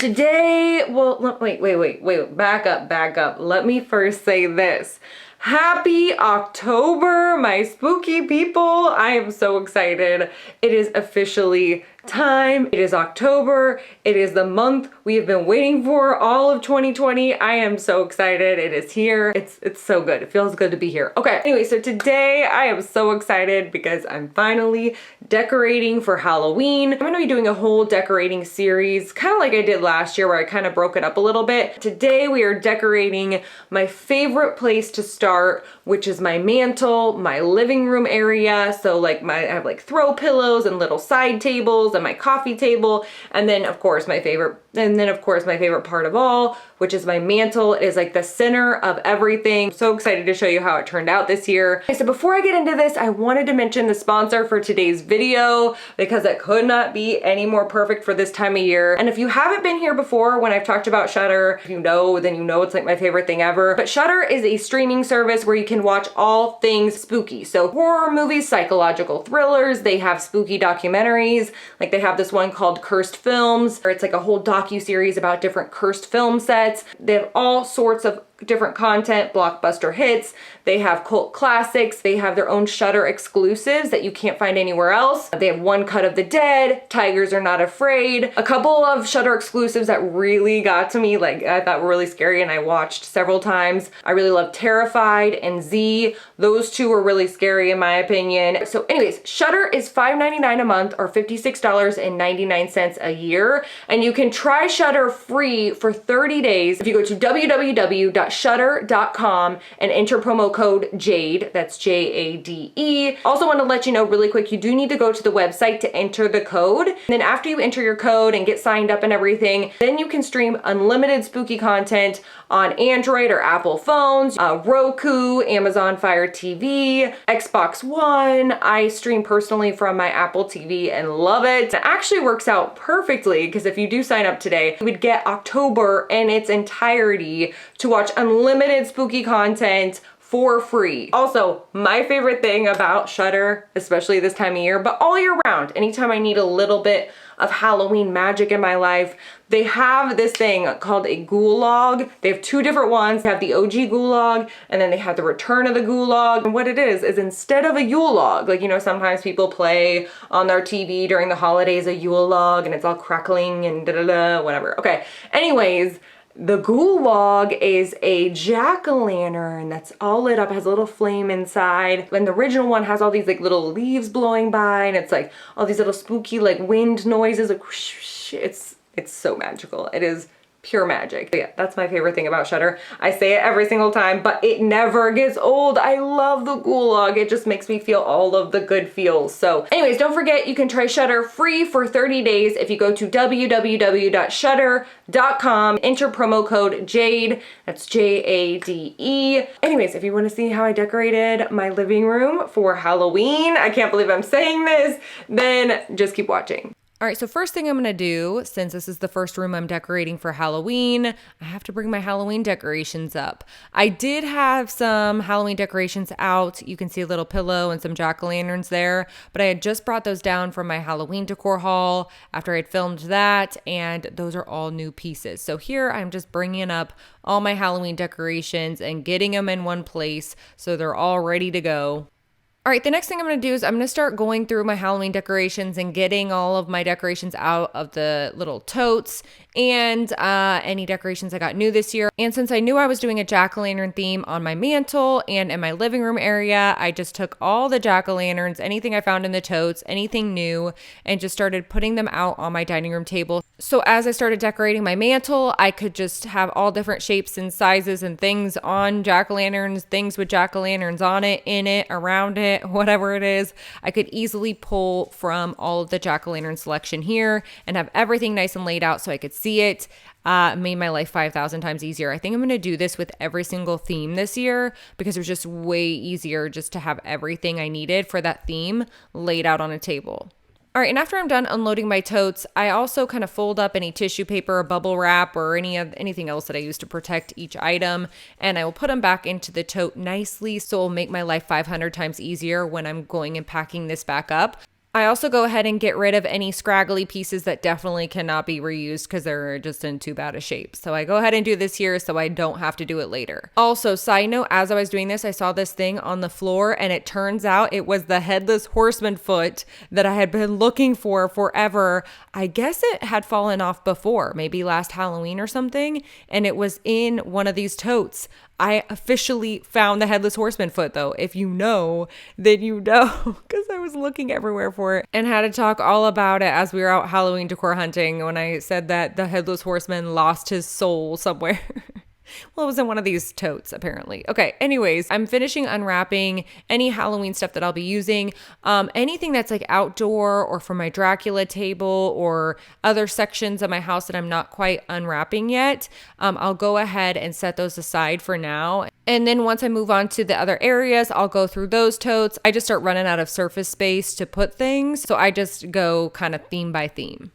today, well, wait, back up. Let me first say this. Happy October, my spooky people. I am so excited. It is officially time. It is October. It is the month we have been waiting for all of 2020. I am so excited. It is here. It's so good. It feels good to be here. Okay, anyway, so today I am so excited because I'm finally decorating for Halloween. I'm gonna be doing a whole decorating series, kind of like I did last year where I kind of broke it up a little bit. Today we are decorating my favorite place to start, which is my mantle, my living room area. So like I have like throw pillows and little side tables and my coffee table. And then of course my favorite part of all, which is my mantle. It is like the center of everything. I'm so excited to show you how it turned out this year. Okay, so before I get into this, I wanted to mention the sponsor for today's video because it could not be any more perfect for this time of year. And if you haven't been here before when I've talked about Shudder, if you know, then you know it's like my favorite thing ever. But Shudder is a streaming service where you can watch all things spooky. So horror movies, psychological thrillers, they have spooky documentaries. Like they have this one called Cursed Films, where it's like a whole docu-series about different cursed film sets. They have all sorts of different content, blockbuster hits. They have cult classics. They have their own Shudder exclusives that you can't find anywhere else. They have One Cut of the Dead, Tigers Are Not Afraid, a couple of Shudder exclusives that really got to me, like I thought were really scary and I watched several times. I really love Terrified and Z. Those two were really scary in my opinion. So anyways, Shudder is $5.99 a month or $56.99 a year. And you can try Shudder free for 30 days if you go to www.shudder.com and enter promo code JADE, that's Jade. Also want to let you know really quick, you do need to go to the website to enter the code. And then after you enter your code and get signed up and everything, then you can stream unlimited spooky content on Android or Apple phones, Roku, Amazon Fire TV, Xbox One. I stream personally from my Apple TV and love it. It actually works out perfectly because if you do sign up today, you would get October in its entirety to watch unlimited spooky content for free. Also, my favorite thing about Shudder, especially this time of year, but all year round, anytime I need a little bit of Halloween magic in my life, they have this thing called a gulag. They have two different ones. They have the OG gulag and then they have the return of the gulag. And what it is instead of a Yule log, like, you know, sometimes people play on their TV during the holidays a Yule log and it's all crackling and da-da-da, whatever. Okay, anyways, the gulag is a jack-o'-lantern that's all lit up, has a little flame inside. And the original one has all these like little leaves blowing by and it's like all these little spooky like wind noises. Like whoosh, it's so magical. It is pure magic. But yeah, that's my favorite thing about Shudder. I say it every single time, but it never gets old. I love the gulag. It just makes me feel all of the good feels. So anyways, don't forget you can try Shudder free for 30 days if you go to www.shudder.com, enter promo code JADE, that's Jade. Anyways, if you want to see how I decorated my living room for Halloween, I can't believe I'm saying this, then just keep watching. All right, so first thing I'm gonna do, since this is the first room I'm decorating for Halloween, I have to bring my Halloween decorations up. I did have some Halloween decorations out. You can see a little pillow and some jack-o'-lanterns there, but I had just brought those down from my Halloween decor haul after I'd filmed that, and those are all new pieces. So here I'm just bringing up all my Halloween decorations and getting them in one place so they're all ready to go. All right, the next thing I'm going to do is I'm going to start going through my Halloween decorations and getting all of my decorations out of the little totes and any decorations I got new this year. And since I knew I was doing a jack-o'-lantern theme on my mantle and in my living room area, I just took all the jack-o'-lanterns, anything I found in the totes, anything new, and just started putting them out on my dining room table. So as I started decorating my mantle, I could just have all different shapes and sizes and things on jack-o'-lanterns, things with jack-o'-lanterns on it, in it, around it, whatever it is. I could easily pull from all of the jack-o'-lantern selection here and have everything nice and laid out so I could see it. Made my life 5,000 times easier. I think I'm going to do this with every single theme this year because it was just way easier just to have everything I needed for that theme laid out on a table. All right, and after I'm done unloading my totes, I also kind of fold up any tissue paper or bubble wrap or anything else that I use to protect each item, and I will put them back into the tote nicely so it'll make my life 500 times easier when I'm going and packing this back up. I also go ahead and get rid of any scraggly pieces that definitely cannot be reused because they're just in too bad a shape. So I go ahead and do this here so I don't have to do it later. Also, side note, as I was doing this, I saw this thing on the floor and it turns out it was the headless horseman foot that I had been looking for forever. I guess it had fallen off before, maybe last Halloween or something, and it was in one of these totes. I officially found the headless horseman foot though. If you know, then you know, because I was looking everywhere for it and had to talk all about it as we were out Halloween decor hunting when I said that the headless horseman lost his soul somewhere. Well, it was in one of these totes, apparently. Okay, anyways, I'm finishing unwrapping any Halloween stuff that I'll be using. Anything that's like outdoor or for my Dracula table or other sections of my house that I'm not quite unwrapping yet, I'll go ahead and set those aside for now. And then once I move on to the other areas, I'll go through those totes. I just start running out of surface space to put things, so I just go kind of theme by theme.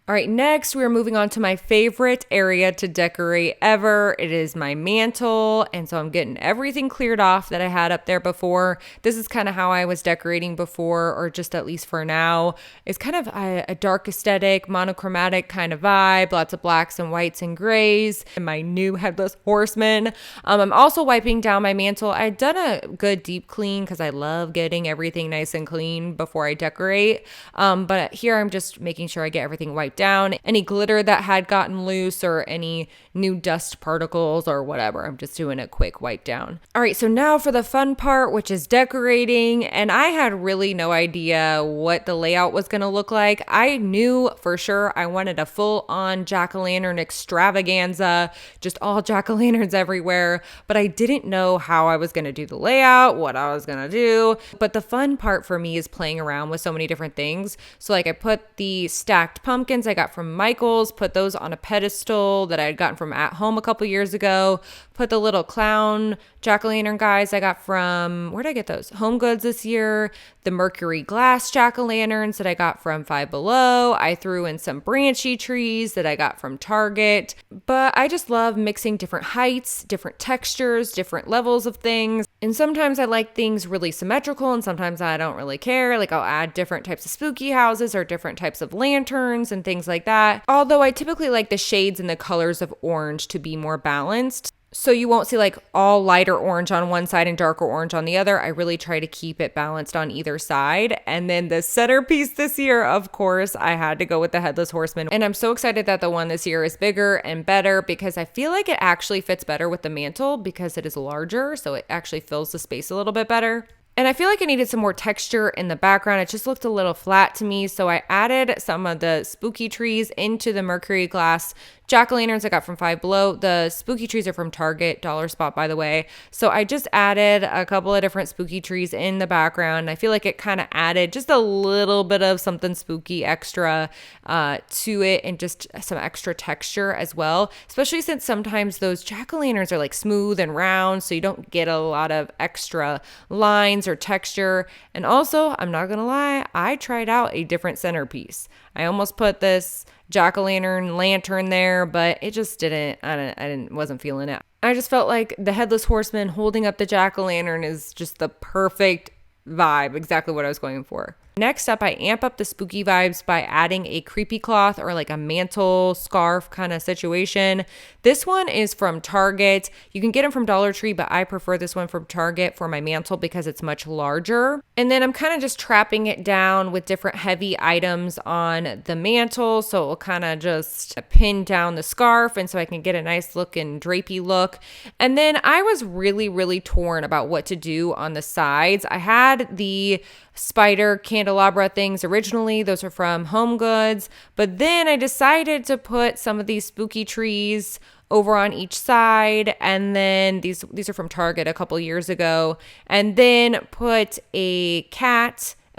All right, next we're moving on to my favorite area to decorate ever. It is my mantle, and so I'm getting everything cleared off that I had up there before. This is kind of how I was decorating before, or just at least for now. It's kind of a dark aesthetic, monochromatic kind of vibe, lots of blacks and whites and grays, and my new headless horseman. I'm also wiping down my mantle. I'd done a good deep clean because I love getting everything nice and clean before I decorate, but here I'm just making sure I get everything wiped down, any glitter that had gotten loose or any new dust particles or whatever. I'm just doing a quick wipe down. All right, so now for the fun part, which is decorating. And I had really no idea what the layout was going to look like. I knew for sure I wanted a full-on jack-o'-lantern extravaganza, just all jack-o'-lanterns everywhere, but I didn't know how I was going to do the layout, what I was going to do. But the fun part for me is playing around with so many different things. So like I put the stacked pumpkins I got from Michael's, put those on a pedestal that I had gotten from At Home a couple years ago, put the little clown jack-o'-lantern guys I got from, where did I get those? Home Goods this year, the mercury glass jack-o'-lanterns that I got from Five Below. I threw in some branchy trees that I got from Target, but I just love mixing different heights, different textures, different levels of things. And sometimes I like things really symmetrical and sometimes I don't really care. Like I'll add different types of spooky houses or different types of lanterns and things like that. Although I typically like the shades and the colors of orange to be more balanced. So you won't see like all lighter orange on one side and darker orange on the other. I really try to keep it balanced on either side. And then the centerpiece this year, of course, I had to go with the headless horseman. And I'm so excited that the one this year is bigger and better because I feel like it actually fits better with the mantle because it is larger. So it actually fills the space a little bit better. And I feel like I needed some more texture in the background. It just looked a little flat to me. So I added some of the spooky trees into the mercury glass jack-o'-lanterns I got from Five Below. The spooky trees are from Target, dollar spot, by the way. So I just added a couple of different spooky trees in the background. I feel like it kind of added just a little bit of something spooky extra to it and just some extra texture as well, especially since sometimes those jack-o'-lanterns are like smooth and round, so you don't get a lot of extra lines or texture. And also, I'm not gonna lie, I tried out a different centerpiece. I almost put this jack-o'-lantern lantern there, but it just wasn't feeling it. I just felt like the headless horseman holding up the jack-o'-lantern is just the perfect vibe, exactly what I was going for. Next up, I amp up the spooky vibes by adding a creepy cloth or like a mantle scarf kind of situation. This one is from Target. You can get them from Dollar Tree, but I prefer this one from Target for my mantle because it's much larger. And then I'm kind of just trapping it down with different heavy items on the mantle. So it will kind of just pin down the scarf and so I can get a nice looking drapey look. And then I was really, really torn about what to do on the sides. I had the spider candelabra things originally. Those are from Home Goods. But then I decided to put some of these spooky trees over on each side. And then these are from Target a couple years ago. And then put a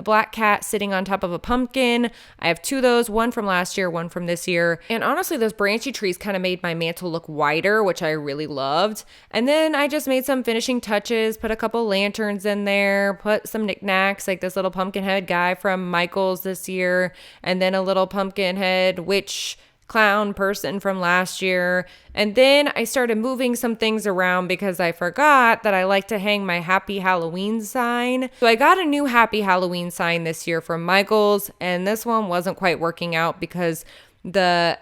black cat sitting on top of a pumpkin. I have two of those, one from last year, one from this year. And honestly, those branchy trees kind of made my mantle look wider, which I really loved. And then I just made some finishing touches, put a couple lanterns in there, put some knickknacks, like this little pumpkin head guy from Michael's this year, and then a little pumpkin head witch clown person from last year. And then I started moving some things around because I forgot that I like to hang my Happy Halloween sign. So I got a new Happy Halloween sign this year from Michael's, and this one wasn't quite working out because the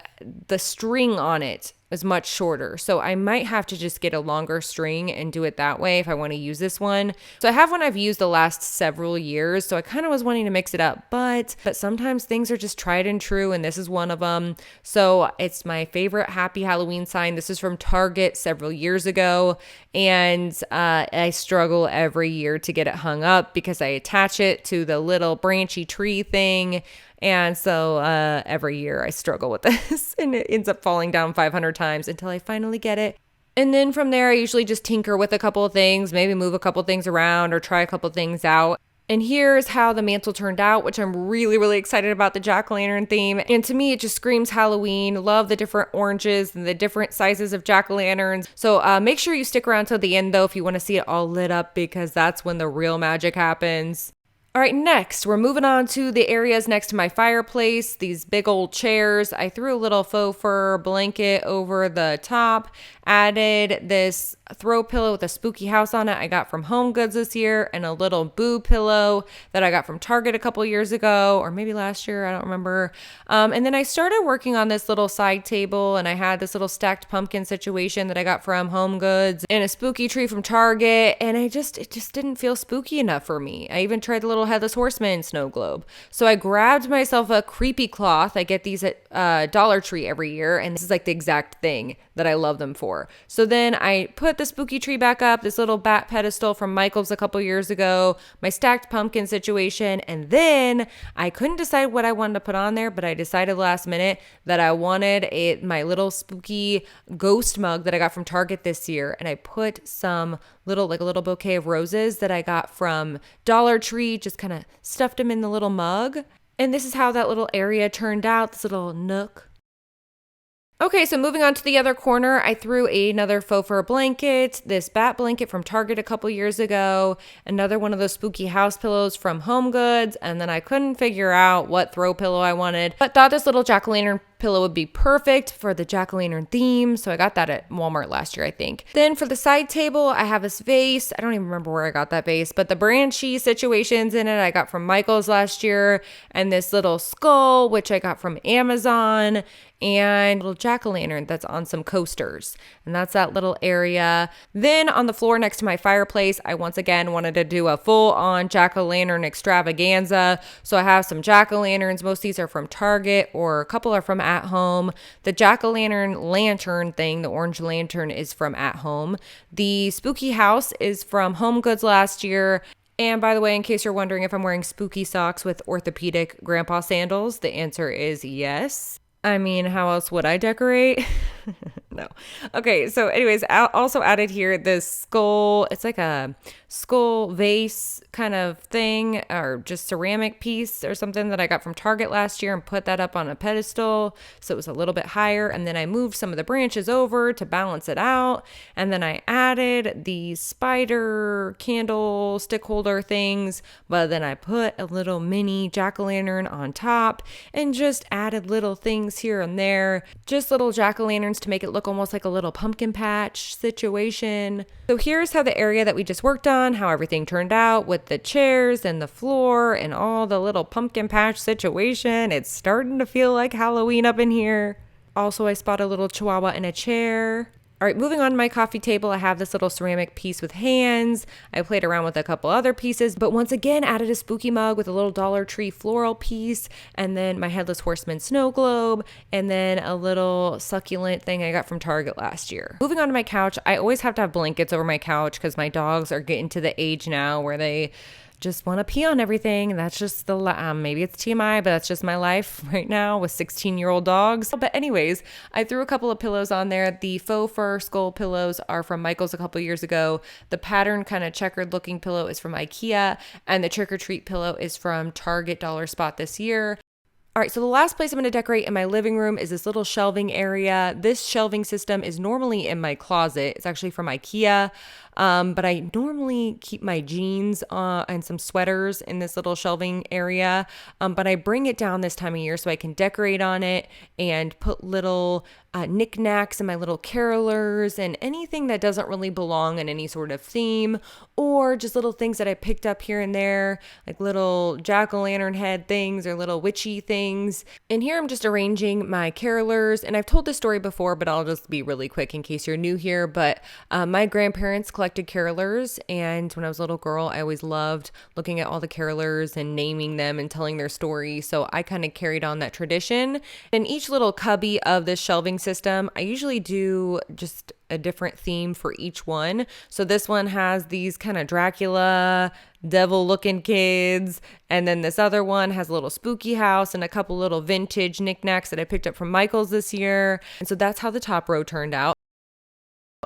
string on it is much shorter. So I might have to just get a longer string and do it that way if I want to use this one. So I have one I've used the last several years. So I kind of was wanting to mix it up, but sometimes things are just tried and true, and this is one of them. So it's my favorite Happy Halloween sign. This is from Target several years ago, and I struggle every year to get it hung up because I attach it to the little branchy tree thing. And so every year I struggle with this and it ends up falling down 500 times until I finally get it. And then from there, I usually just tinker with a couple of things, maybe move a couple things around or try a couple things out. And here's how the mantle turned out, which I'm really, really excited about, the jack-o'-lantern theme. And to me, it just screams Halloween. Love the different oranges and the different sizes of jack-o'-lanterns. So make sure you stick around till the end, though, if you want to see it all lit up, because that's when the real magic happens. All right, next, we're moving on to the areas next to my fireplace, these big old chairs. I threw a little faux fur blanket over the top, added this throw pillow with a spooky house on it I got from Home Goods this year, and a little boo pillow that I got from Target a couple years ago, or maybe last year, I don't remember. And then I started working on this little side table, and I had this little stacked pumpkin situation that I got from Home Goods, and a spooky tree from Target, and it just didn't feel spooky enough for me. I even tried the little headless horseman snow globe. So I grabbed myself a creepy cloth. I get these at Dollar Tree every year, and this is like the exact thing that I love them for. So then I put the spooky tree back up, this little bat pedestal from Michael's a couple years ago, my stacked pumpkin situation, and then I couldn't decide what I wanted to put on there, but I decided last minute that I wanted my little spooky ghost mug that I got from Target this year, and I put some a little bouquet of roses that I got from Dollar Tree, just kind of stuffed them in the little mug. And this is how that little area turned out, this little nook. Okay, so moving on to the other corner, I threw another faux fur blanket, this bat blanket from Target a couple years ago, another one of those spooky house pillows from Home Goods, and then I couldn't figure out what throw pillow I wanted, but thought this little jack-o'-lantern pillow would be perfect for the jack-o'-lantern theme, so I got that at Walmart last year, I think. Then for the side table, I have this vase. I don't even remember where I got that vase, but the branchy situations in it I got from Michael's last year, and this little skull, which I got from Amazon, and a little jack-o'-lantern that's on some coasters, and that's that little area. Then on the floor next to my fireplace, I once again wanted to do a full-on jack-o'-lantern extravaganza, so I have some jack-o'-lanterns. Most of these are from Target, or a couple are from At Home. The jack-o'-lantern lantern thing, the orange lantern, is from At Home. The spooky house is from Home Goods last year. And by the way, in case you're wondering if I'm wearing spooky socks with orthopedic grandpa sandals, the answer is yes. I mean, how else would I decorate? No. Okay, so anyways, I also added here this skull. It's like a skull vase kind of thing, or just ceramic piece or something that I got from Target last year, and put that up on a pedestal so it was a little bit higher. And then I moved some of the branches over to balance it out. And then I added these spider candle stick holder things, but then I put a little mini jack-o'-lantern on top and just added little things here and there, just little jack-o'-lanterns to make it look almost like a little pumpkin patch situation. So here's how the area that we just worked on, how everything turned out with the chairs and the floor and all the little pumpkin patch situation. It's starting to feel like Halloween up in here. Also, I spot a little chihuahua in a chair. All right, moving on to my coffee table, I have this little ceramic piece with hands. I played around with a couple other pieces, but once again added a spooky mug with a little Dollar Tree floral piece, and then my headless horseman snow globe, and then a little succulent thing I got from Target last year. Moving on to my couch, I always have to have blankets over my couch because my dogs are getting to the age now where they just want to pee on everything. And that's just maybe it's TMI, but that's just my life right now with 16-year-old dogs. But anyways, I threw a couple of pillows on there. The faux fur skull pillows are from Michael's a couple years ago. The pattern kind of checkered looking pillow is from IKEA, and the trick or treat pillow is from Target Dollar Spot this year. All right, so the last place I'm going to decorate in my living room is this little shelving area. This shelving system is normally in my closet. It's actually from IKEA, but I normally keep my jeans and some sweaters in this little shelving area, but I bring it down this time of year so I can decorate on it and put little knickknacks and my little carolers and anything that doesn't really belong in any sort of theme, or just little things that I picked up here and there, like little jack-o'-lantern head things or little witchy things. And here I'm just arranging my carolers, and I've told this story before, but I'll just be really quick in case you're new here. But my grandparents collected carolers, and when I was a little girl, I always loved looking at all the carolers and naming them and telling their story. So I kind of carried on that tradition. In each little cubby of this shelving system, I usually do just a different theme for each one. So this one has these kind of Dracula, devil looking kids. And then this other one has a little spooky house and a couple little vintage knickknacks that I picked up from Michael's this year. And so that's how the top row turned out.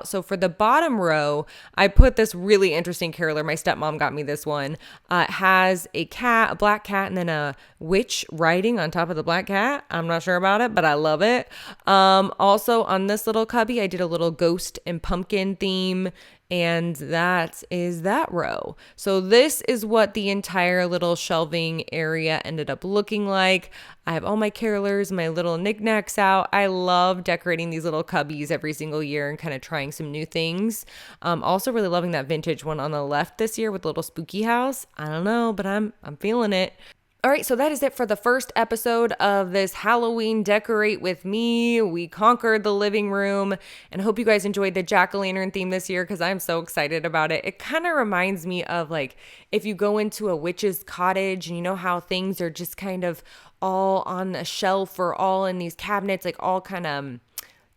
So for the bottom row, I put this really interesting caroler. My stepmom got me this one. It has a cat, a black cat, and then a witch riding on top of the black cat. I'm not sure about it, but I love it. Also on this little cubby, I did a little ghost and pumpkin theme. And that is that row. So this is what the entire little shelving area ended up looking like. I have all my carolers, my little knickknacks out. I love decorating these little cubbies every single year and kind of trying some new things. Also really loving that vintage one on the left this year with the little spooky house. I don't know, but I'm feeling it. All right, so that is it for the first episode of this Halloween Decorate with Me. We conquered the living room, and I hope you guys enjoyed the jack-o'-lantern theme this year because I'm so excited about it. It kind of reminds me of like if you go into a witch's cottage and you know how things are just kind of all on a shelf or all in these cabinets, like all kind of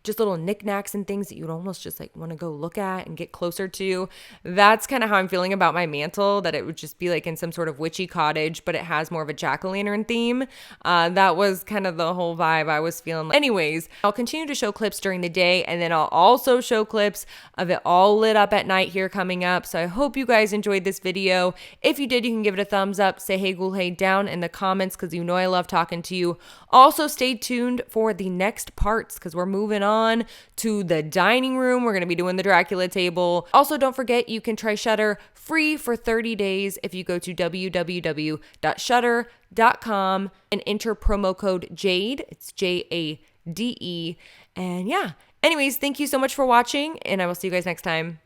just little knickknacks and things that you'd almost just like want to go look at and get closer to. That's kind of how I'm feeling about my mantle, that it would just be like in some sort of witchy cottage, but it has more of a jack-o'-lantern theme. That was kind of the whole vibe I was feeling. Anyways, I'll continue to show clips during the day, and then I'll also show clips of it all lit up at night here coming up. So I hope you guys enjoyed this video. If you did, you can give it a thumbs up, say hey ghoul hey down in the comments because you know I love talking to you. Also stay tuned for the next parts because we're moving on to the dining room. We're going to be doing the Dracula table. Also, don't forget you can try Shudder free for 30 days if you go to www.shudder.com and enter promo code JADE. It's JADE. And yeah. Anyways, thank you so much for watching, and I will see you guys next time.